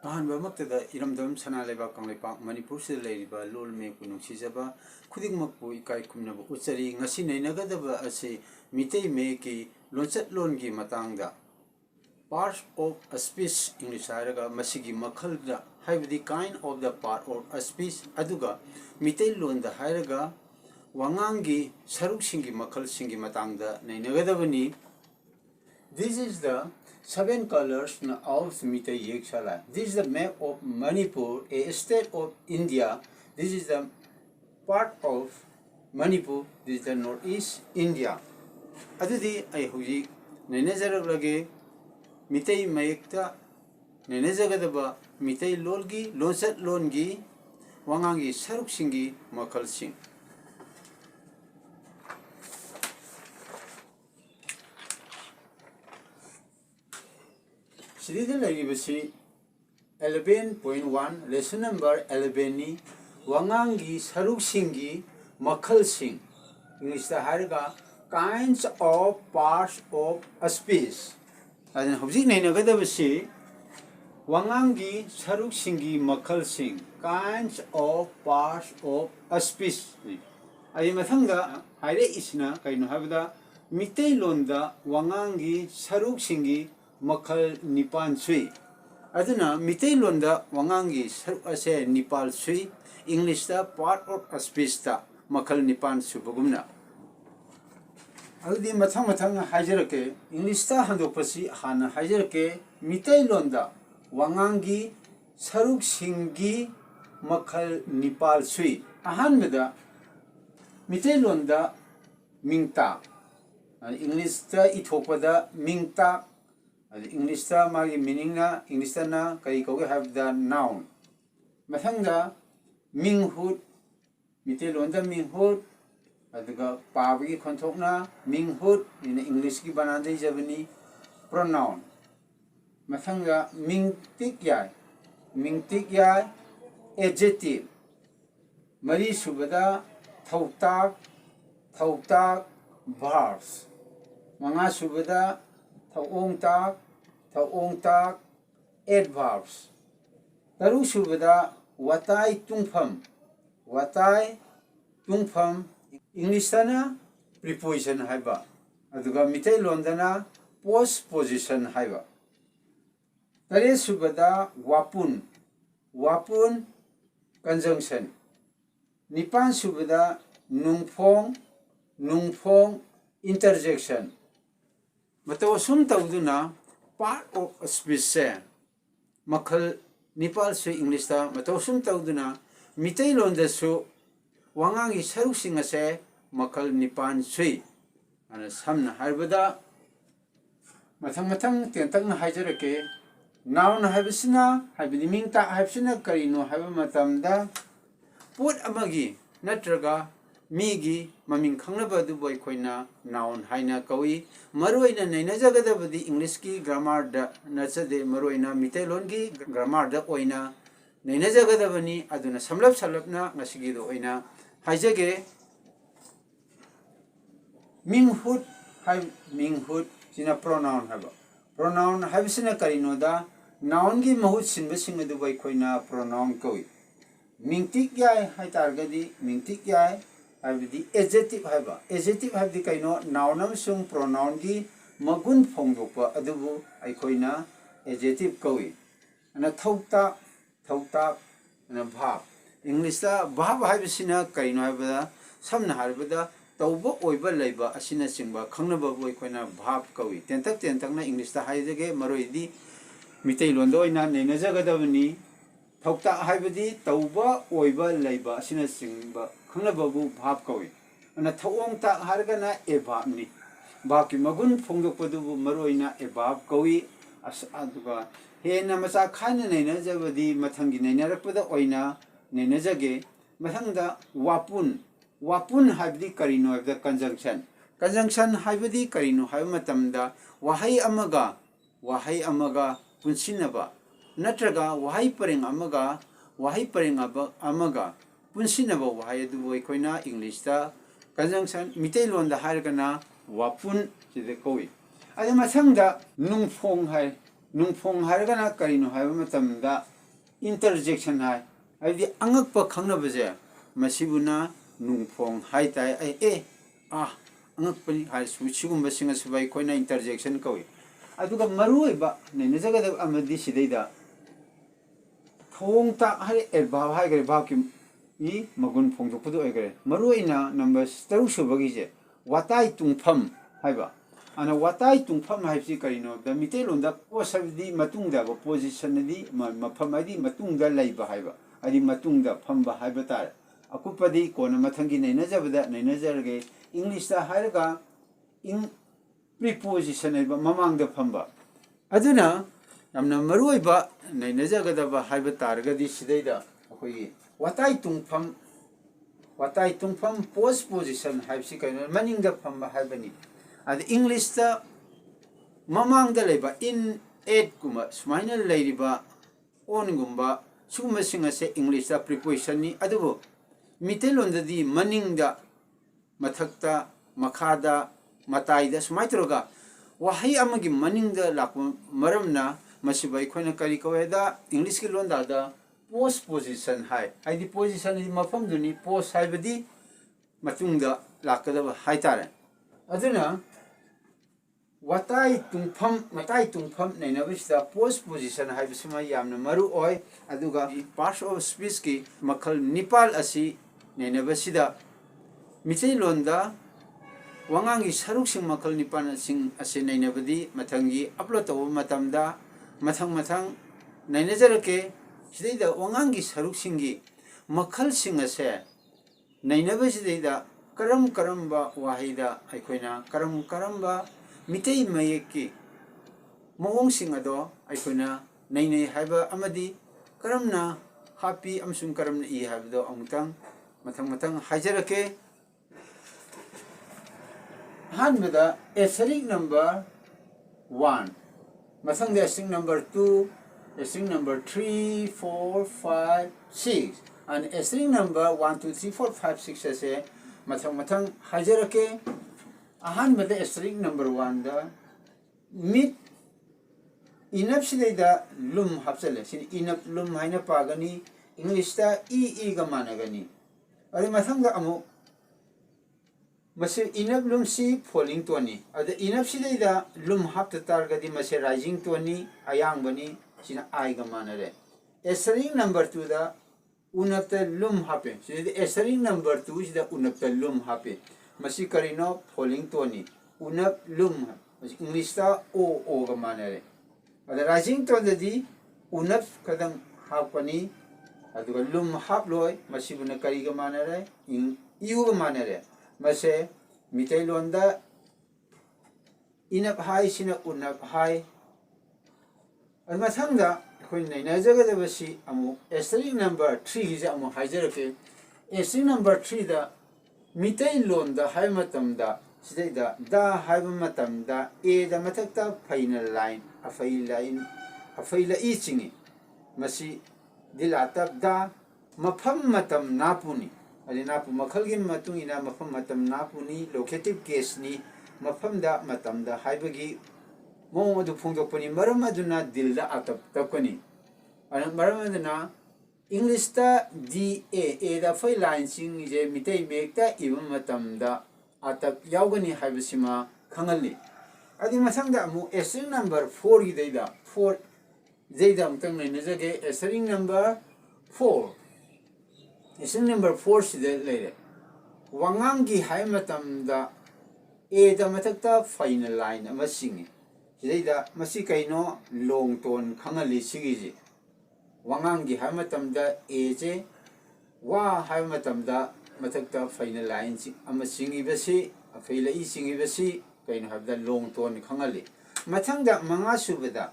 ꯑꯍꯥꯟꯕꯃꯛꯇꯗ ꯏꯔꯝꯗꯝ ꯁꯅꯥ ꯂꯩꯕꯥꯛ ꯀꯪꯂꯩꯄꯥꯛ ꯃꯅꯤꯄꯨꯔꯁꯤꯗ ꯂꯩꯔꯤꯕ ꯂꯣꯜ ꯃꯌꯦꯛꯄꯨ ꯅꯨꯡꯁꯤꯖꯕ ꯈꯨꯗꯤꯡꯃꯛꯄꯨ ꯏꯀꯥꯏ ꯈꯨꯝꯅꯕ ꯎꯠꯆꯔꯤ꯫ ꯉꯁꯤ ꯅꯩꯅꯒꯗꯕ ꯑꯁꯤ ꯃꯤꯇꯩ ꯃꯌꯦꯛꯀꯤ ꯂꯣꯟꯆꯠꯂꯣꯟꯒꯤ ꯃꯇꯥꯡꯗ parts of a speech English ꯍꯥꯏꯔꯒ ꯃꯁꯤꯒꯤ ꯃꯈꯜꯗ ꯍꯥꯏꯕꯗꯤ kind of the part of a speech ꯑꯗꯨꯒ 미테이 ꯂꯣꯟꯗ ꯍꯥꯏꯔꯒ ꯋꯥꯉꯥꯡꯒꯤ ꯁꯔꯨꯛꯁꯤꯡꯒꯤ ꯃꯈꯜꯁꯤꯡꯒꯤ ꯃꯇꯥꯡꯗ ꯅꯩꯅꯒꯗꯕꯅꯤ꯫ This is the 7 colors of Meitei Yekshala. This is the map of Manipur, a state of India. This is the part of Manipur. This is the northeast India. Adudi ay huji nenejarage Meitei mayekta nenejagadaba Meitei lolgi lonsat longi wangangi saruksingi makalsing. Sridhar Lagibasi 11.1 lesson number 11 ni wangangi saruksingi makalsing. English ta haraga kinds of parts of a speech. Adin hobjik nainagadabasi wangangi saruksingi makalsing kinds of parts of a speech. Ay mathanga haire isna kaino habda Meitei londa wangangi saruksingi makal nipan sui. Aduna Meitei londa wangangi saruk ase nipal sui. English ta part of a speech ta makal nipan subagumna. Adudi mathang hajarake English ta handokpasi hana hajarake Meitei londa wangangi saruk singi makal nipal sui. Ahanbada Meitei londa mingta. English ta ithokpada mingta. English ta magi meaning na English ta na kai ko have the noun. Mathanga minghut Meitei londa minghut aduga pabagi konthokna minghut in English ki banande jabani pronoun. Mathanga mingtik yai adjective. Mari subada thautak verbs. Manga subada thauong tak adverbs. Taru subada watai tungpham English tana preposition haiba aduga Meitei londana postposition haiba. Tare subada wapun conjunction. Nipan subada nungphong interjection. Matawasum tawduna part of a speech se makal nipal su English ta matawasum tawduna Meitei londa su wangangi saruksinga se makal nipan sui. Ana samna harbada mathang tentang hajarake noun habisina habidi mingta habisina karino haba matamda pot amagi natraga migi maming khangnaba dubo aikoina noun haina kawi maroina nainajagadabadi English ki grammar da nachade maroina Meitei longi grammar da oina nainajagadabani aduna samlapna ngasigi do oina haijage minghut sina pronoun haba. Pronoun habisina karino da noun gi mahut sinbasing adu bai koina pronoun kawi. Mingtik yai haitargadi mingtik yai habidi adjective haba. Adjective habdi kaino noun amsung pronoun gi magun phongdokpa adubu aikoina adjective kawi. Ana thautak ana verb. English ta verb habisina kaino habada samna harbada tauba oiba leiba asina singba khangnaba boi koina verb kawi. Tentak na English ta haijage maroidi Meitei londa oina nainajagadabani thautak habidi tauba oiba leiba asina singba khangnaba bu verb kawi. Ana thauong tak hargana a verb ni. Verb ki magun phongdokpadubu maroina a verb kawi aduga hena macha khana nainajabadi mathangi nainarakpada oina nainajage mathangda wapun habdi karino habda conjunction habdi karino haba matamda wahai amaga punsinaba natraga wahai pareng amaga punsinaba wahai adu aikoina English ta conjunction Meitei londa hargana wapun side kawi. Ade mathangda nungphong hargana karino haba matamda interjection hai ai angak pa khangna baje masibuna nungphong hai tai ai angak pani hai su chigum singa subai koina interjection kawi aduga maru ba ne ne jaga da amadi sidaida thong ta hai erba hai gre ba ki i magun phong jok pudu ai gre maru ina number taru subagi je watai tungpham hai ba ana watai tungpham hai si karino da mite londa posabdi matungda ba position di mafam adi matungda laiba hai ba adi matungda phamba hai ba tar akupadi kona mathangi nei na jabada nei na jarge english da hairaga in preposition ai ba mamang da phamba aduna yamna maroi ba nei na jagada ba hai ba tar ga di sidai da akoi watai tungpham post position hai si karino maning da phamba hai bani ad english da mamang da leba in eight kuma smaina leiriba on gumba suguma singa se english da preposition ni adubo mitelon da di maning da mathakta makhada matai da sumaitroga wahai amagi maning da lakwa maramna masibai khoina kari kaweda english ki lon da post position hai ai di position di mafam duni post hai badi matungda lakada hai tare aduna matai tungpham nei na bisda post position hai bisma yamna maru oi aduga parts of speech ki makhal nipal asi nei na basida michei londa wangangi saruk sing makhal nipan sing ase nei na badi mathangi upload taw matamda mathang nei na jarake sidida wangangi saruk singi makhal sing ase nei na basida karam ba wahida aikoina karam mitei mayeki mawong sing ado aikoina nei haiba amadi karamna happy amsung karamna I habdo amutang mathang hajarake hanbada asterisk number 1 mathang the asterisk number 2 asterisk number 3 4 5 6 and asterisk number 1 2 3 4 5 6 ase mathang hajarake ahanbada asterisk number 1 da mid inap sidai lum hapsale sin inap lum haina pagani english da e ga managani ari mathang da amu mase inap lum si falling to ni ada inap sidai da lum hapta targadi mase rising to ni ayang bani sina ai ga manare asterisk number 2 da unapta lum hape sidai asterisk number 2 sida unapta lum hape masi karino falling to ni unap lum english da o ga manare ada rising to di unap kadang hapani aduga lum hap loi masi buna kari ga manare iu ga manare mase mitei londa inap hai sina unap hai alma thangda khoi nei na jaga da basi amu asterisk number 3 ja amu hajarake asterisk number 3 da mitei londa hai matamda sidai da hai matamda e da mathakta final line afaila I chingi masi dilata da mafam matam napuni ali napu makhalgi matung ina mafam matam napuni locative case ni mafam da matam da haibagi mo adu phungdokpani maram aduna dilda atap tapkani ana maram aduna english da da da fai line sing je mitei mekta ibam matam da atap yaugani haibasima khangali adi masangda amu asterisk number 4 gi deida 4 zeida amtang nei najage asterisk number 4 asterisk number 4 side leire wangangi hai matamda da matakta final line ama singi zeida masi kaino long ton khangali sigiji wangangi hai matamda je wa hai matamda matakta final line ama singi basi afaila I singi basi kaino habda long ton khangali mathangda manga subada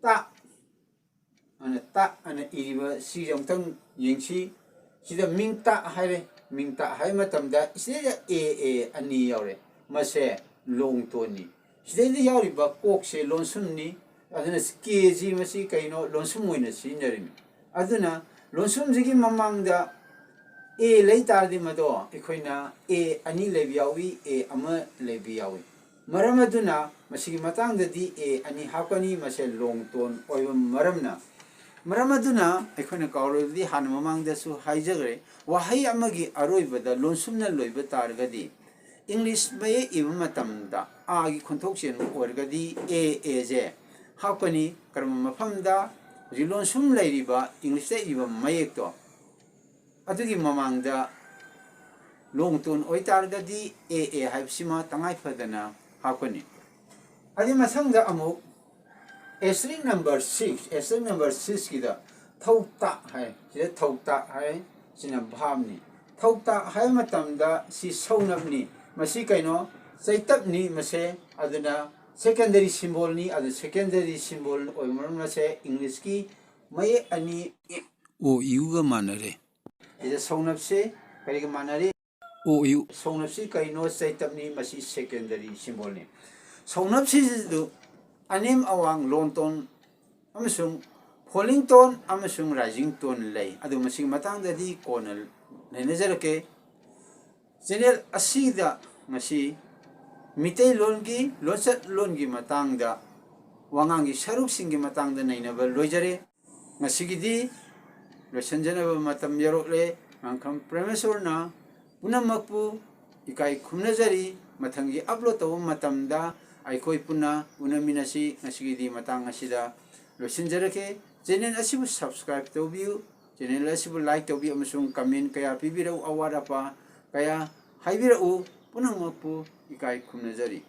ta ana iriba si jongtang yengsi sida mingta hai matamda isida a ani yaure mase long toni sida yauri ba kokse lonsum ni aduna kg masi kaino lonsum moina sinarimi aduna lonsum jigi mamangda leitardi mado ikoina ani lebiyawi ama lebiyawi maram aduna masigi matang da di ani hapani mase long ton oiba maramna मरमदुना एखोने कावरदी हान ममांगदसु हाइजगरे वहाई अमगी अरोइबदा लोनसुमना लोइब तारगदी English मये इब मतमदा आगी खुंथोकसेन ओरगदी ए जे हाकनी कर्म मफमदा रिलोनसुम लैरिबा English इब मयेक्तो अदुगी ममांगदा लोंगतोन ओइतारगदी ए हाइबसिमा तंगाइ फदना हाकनी अदि मसंगदा अमुक एस्ट्रिंग number 6 एस्ट्रिंग number 6 की दा थौता है जे थौता है सिना भामनी थौता है मतमदा सि सौनबनी मसी कैनो सैतबनी मसे अदना सेकेंडरी सिंबल नि अद सेकेंडरी सिंबल ओइमर मसे इंग्लिश की मये अनि ओ यू गा मानरे जे सौनबसे करी गा मानरे ओ यू सौनबसे कैनो सैतबनी मसी सेकेंडरी सिंबल नि सौनबसे दु अनेम अवांग लोनटोन अमसुंग फॉलिंग टोन अमसुंग राइजिंग टोन लay अदु मसी मतंग ददी कोनल नेनेजरके चैनल असीदा मसी मितै लोनगी लोचत लोनगी मतंगदा वांगांगी सरुक सिंगी मतंगदा नैनब लोइजरे मसीगिदी लोसनजनब मतम यरोले अंकम प्रेमेश्वरना पुनमकपु इकाई खुमनजरी मथंगी अपलोड तव मतमदा आइकोई पुना उनमिनसी ngasigiदी मतंग असिदा लोसनजरके चैनल असिबु सब्सक्राइब तौबियु चैनल असिबु लाइक तौबि अमसुंग कमेंट कया पिबिरौ अवारापा कया हाइबिरौ पुनमकपु इकाई खुमनजरी।